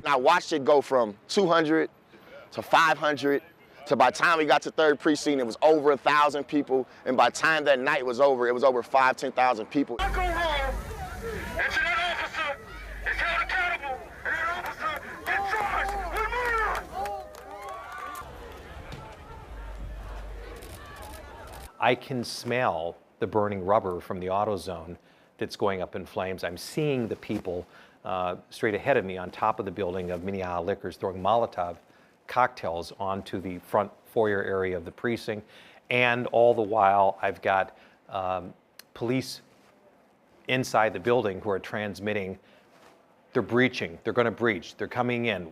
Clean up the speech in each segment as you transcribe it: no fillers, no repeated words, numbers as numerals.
And I watched it go from 200 to 500 to by the time we got to 3rd precinct, it was over 1,000 people. And by the time that night was over, it was over 5,000 to 10,000 people. I go home, and to that officer is held accountable, and that officer gets charged with murder. I can smell the burning rubber from the AutoZone that's going up in flames. I'm seeing the people straight ahead of me on top of the building of Minneapolis Liquors throwing Molotov cocktails onto the front foyer area of the precinct. And all the while, I've got police inside the building who are transmitting, they're breaching, they're going to breach, they're coming in.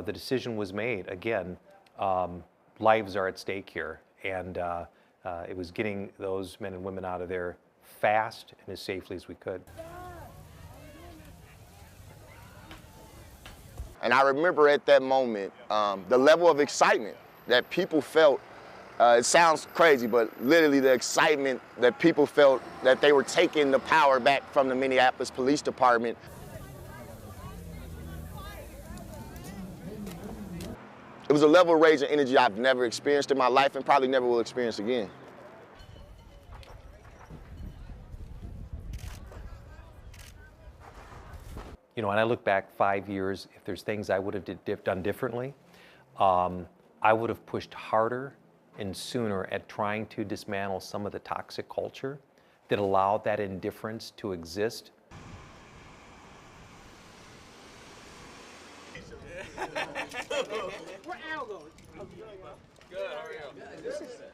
The decision was made. Again, lives are at stake here, and it was getting those men and women out of there fast and as safely as we could. And I remember at that moment, the level of excitement that people felt. It sounds crazy, but literally the excitement that people felt that they were taking the power back from the Minneapolis Police Department. It was a level of rage and energy I've never experienced in my life and probably never will experience again. You know, when I look back 5 years, if there's things I would have done differently, I would have pushed harder and sooner at trying to dismantle some of the toxic culture that allowed that indifference to exist. Where Al going? Good, how are you? This is it.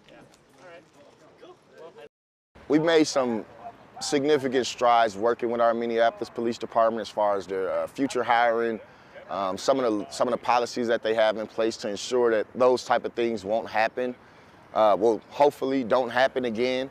Yeah. All right. Cool. Well, We've made some significant strides working with our Minneapolis Police Department as far as their future hiring, some of the policies that they have in place to ensure that those type of things won't happen. Well, hopefully don't happen again.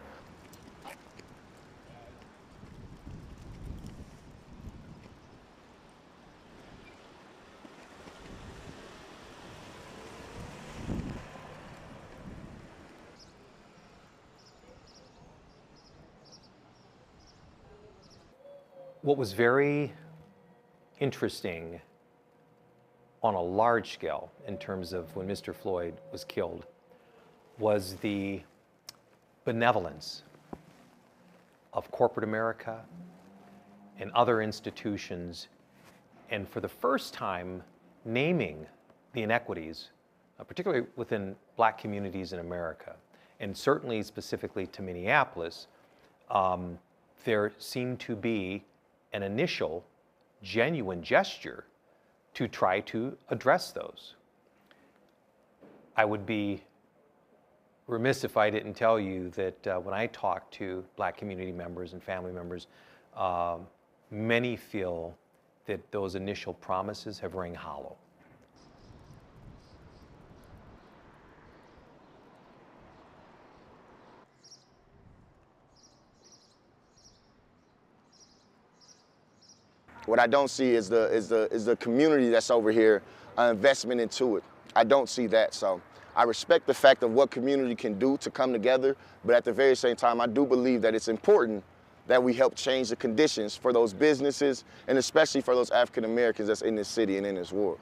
What was very interesting on a large scale in terms of when Mr. Floyd was killed was the benevolence of corporate America and other institutions, and for the first time naming the inequities, particularly within Black communities in America, and certainly specifically to Minneapolis. There seemed to be an initial genuine gesture to try to address those. I would be remiss if I didn't tell you that when I talk to Black community members and family members, many feel that those initial promises have rang hollow. What I don't see is the community that's over here, investment into it. I don't see that. So I respect the fact of what community can do to come together, but at the very same time, I do believe that it's important that we help change the conditions for those businesses and especially for those African Americans that's in this city and in this world.